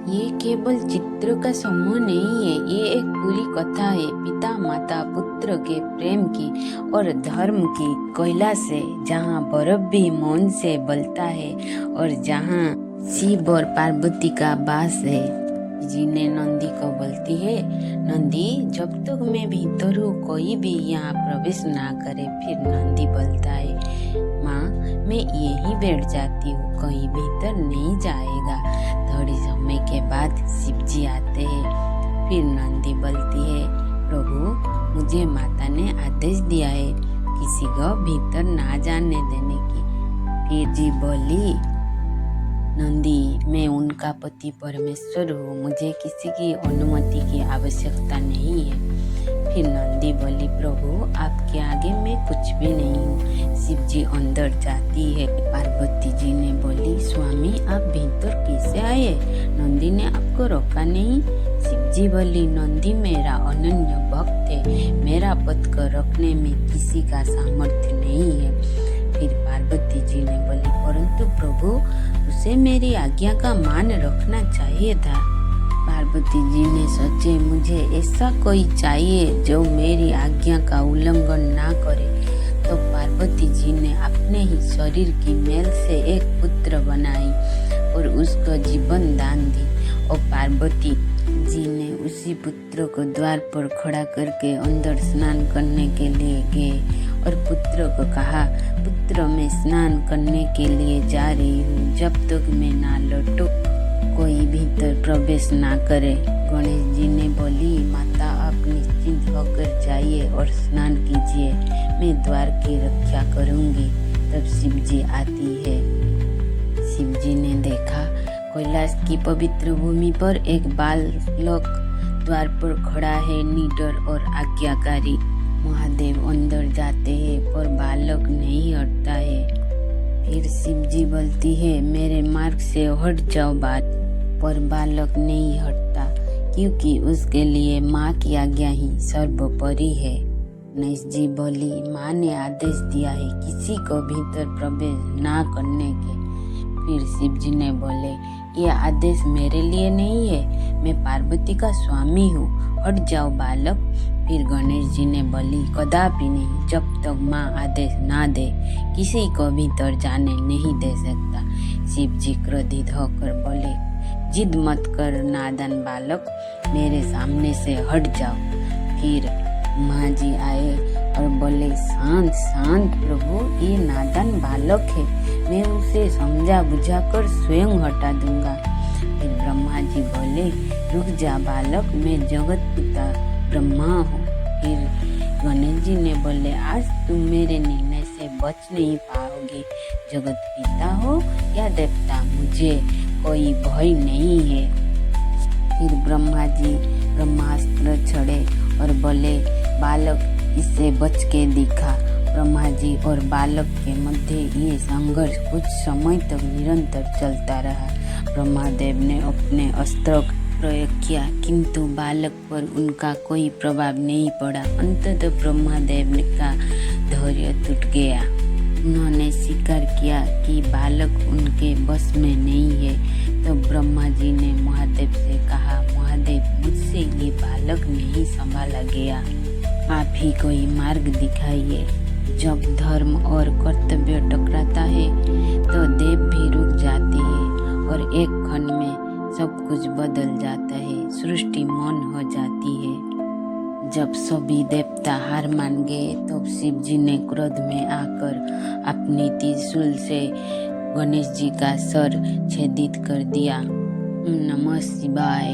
ये केवल चित्र का समूह नहीं है, ये एक पूरी कथा है पिता माता पुत्र के प्रेम की और धर्म की। कैलाश है जहाँ बर्फ भी मौन से बलता है और जहाँ शिव और पार्वती का वास है। जी ने नंदी को बोलती है, नंदी जब तक मैं भीतर हूँ कोई भी यहाँ प्रवेश ना करे। फिर नंदी बोलता है, माँ मैं यहीं बैठ जाती हूँ, कहीं भीतर नहीं जाएगा। थोड़ी समय के बाद शिव जी आते हैं। फिर नंदी बोलती है, प्रभु मुझे माता ने आदेश दिया है किसी को भीतर ना जाने देने की। फिर जी बोली, नंदी मैं उनका पति परमेश्वर हूँ, मुझे किसी की अनुमति की आवश्यकता नहीं है। फिर नंदी बोली, प्रभु आपके आगे मैं कुछ भी नहीं हूँ। शिव जी अंदर जाती है। पार्वती जी ने बोली, स्वामी आप भीतर कैसे आए? नंदी ने आपको रोका नहीं? शिव जी बोली, नंदी मेरा अनन्य भक्त है, मेरा पद को रखने में किसी का सामर्थ्य नहीं है। फिर पार्वती जी ने बोली, परंतु प्रभु उसे मेरी आज्ञा का मान रखना चाहिए था। पार्वती जी ने सोचे, मुझे ऐसा कोई चाहिए जो मेरी आज्ञा का उल्लंघन ना करे। तो पार्वती जी ने अपने ही शरीर की मेल से एक पुत्र बनाई और उसको जीवन दान दी। और पार्वती जी ने उसी पुत्र को द्वार पर खड़ा करके अंदर स्नान करने के लिए गए और पुत्र को कहा, पुत्र मैं स्नान करने के लिए जा रही हूँ, जब तक मैं ना लौटूं कोई भीतर प्रवेश ना करे। गणेश जी ने बोली, माता आप निश्चिंत होकर जाइए और स्नान कीजिए, मैं द्वार की रक्षा करूँगी। तब शिव जी आती है। शिव जी ने देखा कैलाश की पवित्र भूमि पर एक बालक द्वार पर खड़ा है, निडर और आज्ञाकारी। महादेव अंदर जाते हैं पर बालक नहीं हटता है। फिर शिव जी बोलती है, मेरे मार्ग से हट जाओ बात। पर बालक नहीं हटता क्योंकि उसके लिए माँ की आज्ञा ही सर्वोपरि है। गणेश जी बोली, माँ ने आदेश दिया है किसी को भीतर प्रवेश ना करने के। फिर शिव जी ने बोले, ये आदेश मेरे लिए नहीं है, मैं पार्वती का स्वामी हूँ, हट जाओ बालक। फिर गणेश जी ने बोली, कदापि नहीं, जब तक माँ आदेश ना दे किसी को भीतर जाने नहीं दे सकता। शिव जी क्रोधित होकर बोले, जिद मत कर नादान बालक, मेरे सामने से हट जाओ। फिर माँ जी आए और बोले, शांत शांत प्रभु, ये नादान बालक है, मैं उसे समझा बुझा कर स्वयं हटा दूंगा। फिर ब्रह्मा जी बोले, रुक जा बालक, मैं जगत पिता ब्रह्मा हूँ। फिर गणेश जी ने बोले, आज तुम मेरे निर्णय से बच नहीं पाओगे, जगत पिता हो या देवता, मुझे कोई भय नहीं है। फिर ब्रह्मा जी ब्रह्मास्त्र छड़े और बोले, बालक इससे बच के दिखा। ब्रह्मा जी और बालक के मध्य ये संघर्ष कुछ समय तक निरंतर चलता रहा। ब्रह्मादेव ने अपने अस्त्रों का प्रयोग किया किंतु बालक पर उनका कोई प्रभाव नहीं पड़ा। अंततः ब्रह्मादेव का धैर्य टूट गया। उन्होंने स्वीकार किया कि बालक उनके बस में नहीं है। तो ब्रह्मा जी ने महादेव से कहा, महादेव मुझसे ये बालक नहीं संभाला गया, आप ही कोई मार्ग दिखाइए। जब धर्म और कर्तव्य टकराता है तो देव भी रुक जाते हैं और एक क्षण में सब कुछ बदल जाता है, सृष्टि मौन हो जाती है। जब सभी देवता हार मान गए तो शिव जी ने क्रोध में आकर अपनी त्रिशूल से गणेश जी का सर छेदित कर दिया। नमः शिवाय।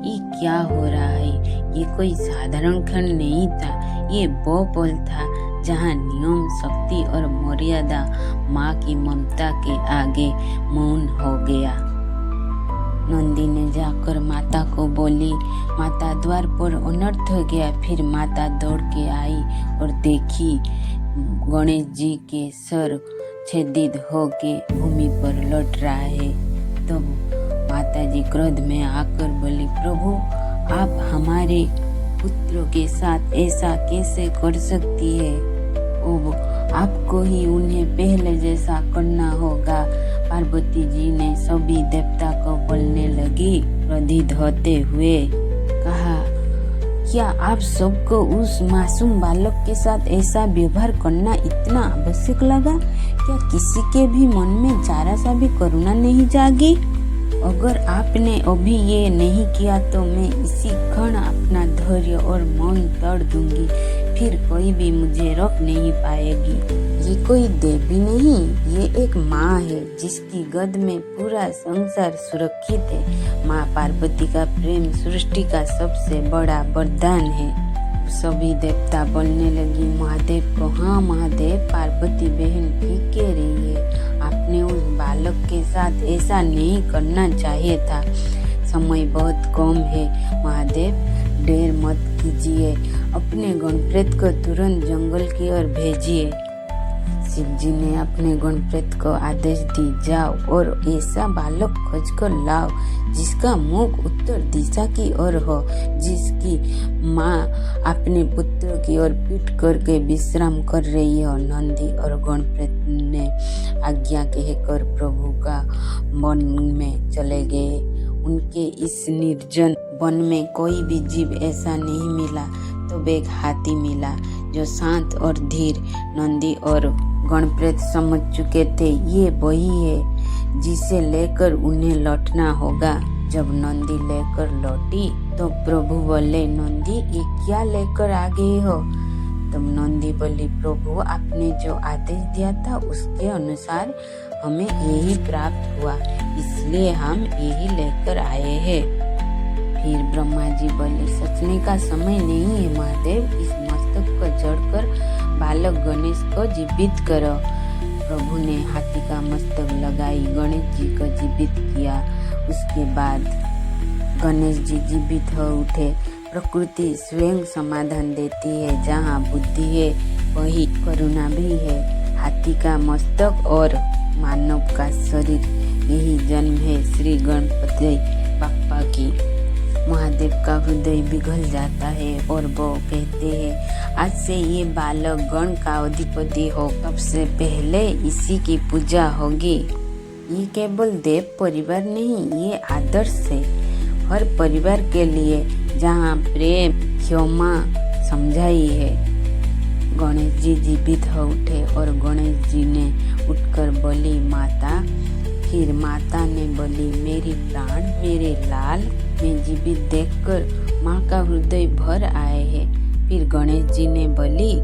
ये क्या हो रहा है? ये कोई साधारण क्षण नहीं था, ये वो पल था जहाँ नियम, शक्ति और मर्यादा माँ की ममता के आगे मौन हो गया। नंदी ने जाकर माता को बोली, माता द्वार पर अनर्थ हो गया। फिर माता दौड़ के आई और देखी गणेश जी के सर छेदित होके भूमि पर लौट रहा है। तो माता जी क्रोध में आकर बोली, प्रभु आप हमारे पुत्रों के साथ ऐसा कैसे कर सकती है? अब आपको ही उन्हें पहले जैसा करना होगा। पार्वती जी ने सभी देवता को बोलने लगी। क्रोधित होते हुए कहा, क्या आप सबको उस मासूम बालक के साथ ऐसा व्यवहार करना इतना आवश्यक लगा? क्या किसी के भी मन में जरा सा भी करुणा नहीं जागी? अगर आपने अभी ये नहीं किया तो मैं इसी क्षण अपना धैर्य और मौन तोड़ दूंगी, फिर कोई भी मुझे रोक नहीं पाएगी। ये कोई देवी नहीं, ये एक माँ है जिसकी गोद में पूरा संसार सुरक्षित है। माँ पार्वती का प्रेम सृष्टि का सबसे बड़ा वरदान है। सभी देवता बोलने लगी महादेव को, हाँ महादेव, पार्वती बहन ठीक कह रही है, आपने उस बालक के साथ ऐसा नहीं करना चाहिए था। समय बहुत कम है महादेव, देर मत कीजिए, अपने गणप्रेत को तुरंत जंगल की ओर भेजिए। शिव जी ने अपने गणप्रेत को आदेश दी, जाओ और ऐसा बालक खोज कर लाओ जिसका मुख उत्तर दिशा की ओर हो, जिसकी माँ अपने पुत्र की ओर पीठ करके विश्राम कर रही हो। नंदी और गणप्रेत ने आज्ञा कहकर प्रभु का वन में चले गए। उनके इस निर्जन वन में कोई भी जीव ऐसा नहीं मिला तो एक हाथी मिला जो शांत और धीर। नंदी और गणप्रेत समझ चुके थे ये वही है जिसे लेकर उन्हें लौटना होगा। जब नंदी लेकर लौटी तो प्रभु बोले, नंदी ये क्या लेकर आ गई हो? तब नंदी बोली, प्रभु आपने जो आदेश दिया था उसके अनुसार हमें यही प्राप्त हुआ, इसलिए हम यही लेकर आए हैं। फिर ब्रह्मा जी बोले, सोचने का समय नहीं है महादेव, इस मस्तक को जोड़कर बालक गणेश को जीवित करो। प्रभु ने हाथी का मस्तक लगाई, गणेश जी को जीवित किया। उसके बाद गणेश जी जीवित हो उठे। प्रकृति स्वयं समाधान देती है, जहाँ बुद्धि है वही करुणा भी है। हाथी का मस्तक और मानव का शरीर, यही जन्म है श्री गणपति बप्पा की। महादेव का हृदय पिघल जाता है और वो कहते हैं, आज से ये बालक गण का अधिपति हो, सबसे पहले इसी की पूजा होगी। ये केवल देव परिवार नहीं, ये आदर्श है हर परिवार के लिए, जहाँ प्रेम क्षमा समझाई है। गणेश जी जीवित हो उठे और गणेश जी ने उठकर बोली, माता। फिर माता ने बोली, मेरी प्राण, मेरे लाल, मैं जीवित देखकर माँ का हृदय भर आए हैं। फिर गणेश जी ने बोली,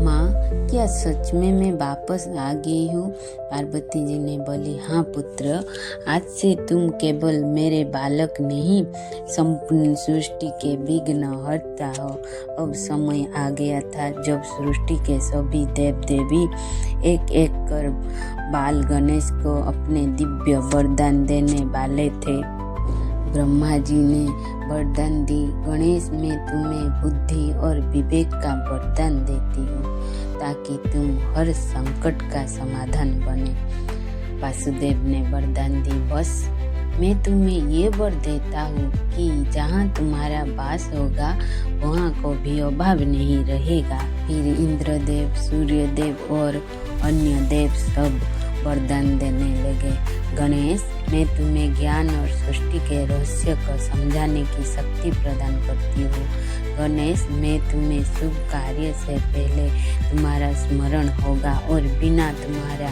माँ क्या सच में मैं वापस आ गई हूँ? पार्वती जी ने बोली, हाँ पुत्र, आज से तुम केवल मेरे बालक नहीं, संपूर्ण सृष्टि के विघ्न हरता हो। अब समय आ गया था जब सृष्टि के सभी देव देवी एक एक कर बाल गणेश को अपने दिव्य वरदान देने वाले थे। ब्रह्मा जी ने वरदान दी, गणेश मैं तुम्हें बुद्धि और विवेक का वरदान देती हूँ ताकि तुम हर संकट का समाधान बने। वासुदेव ने वरदान दी, बस मैं तुम्हें ये वर देता हूँ कि जहाँ तुम्हारा वास होगा वहाँ को भी अभाव नहीं रहेगा। फिर इंद्रदेव, सूर्यदेव और अन्य देव सब वरदान देने लगे, गणेश मैं तुम्हें ज्ञान और सृष्टि के रहस्य को समझाने की शक्ति प्रदान करती हूँ। गणेश मैं तुम्हें शुभ कार्य से पहले तुम्हारा स्मरण होगा और बिना तुम्हारा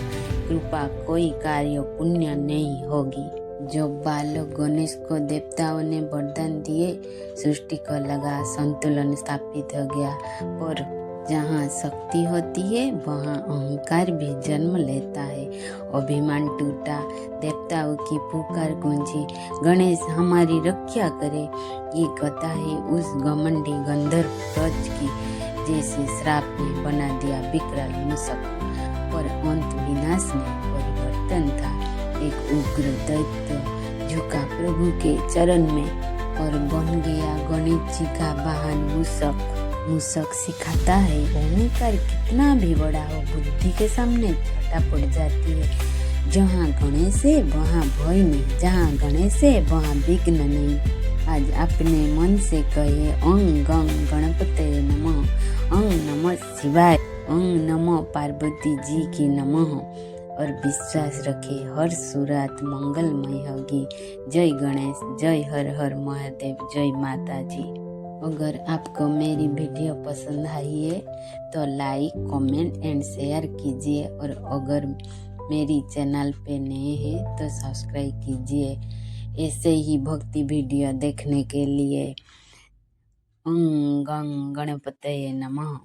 कृपा कोई कार्य पुण्य नहीं होगी। जब बालक गणेश को देवताओं ने वरदान दिए, सृष्टि को लगा संतुलन स्थापित हो गया। पर जहाँ शक्ति होती है वहाँ अहंकार भी जन्म लेता है। अभिमान टूटा, देवताओं की पुकार गूंजी, गणेश हमारी रक्षा करे। ये कथा है उस घमंडी गंधर्व ध्वज की, जैसे श्राप ने बना दिया विकराल मूषक, पर अंत विनाश में परिवर्तन था। एक उग्र दैत्य झुका प्रभु के चरण में और बन गया गणेश जी का वाहन मूषक। मूषक सिखाता है अहंकार कितना भी बड़ा हो बुद्धि के सामने छोटा पड़ जाती है। जहाँ गणेश है वहाँ भय नहीं, जहाँ गणेश है वहाँ विघ्न नहीं। आज अपने मन से कहे ओं गं गणपते नमः, ओं नमः शिवाय, ओं नमः पार्वती जी की नमः। और विश्वास रखें हर शुरुआत मंगलमय होगी। जय गणेश, जय हर हर महादेव, जय माता जी। अगर आपको मेरी वीडियो पसंद आई है तो लाइक, कमेंट एंड शेयर कीजिए, और अगर मेरी चैनल पे नए हैं तो सब्सक्राइब कीजिए ऐसे ही भक्ति वीडियो देखने के लिए। गणपतये नमः।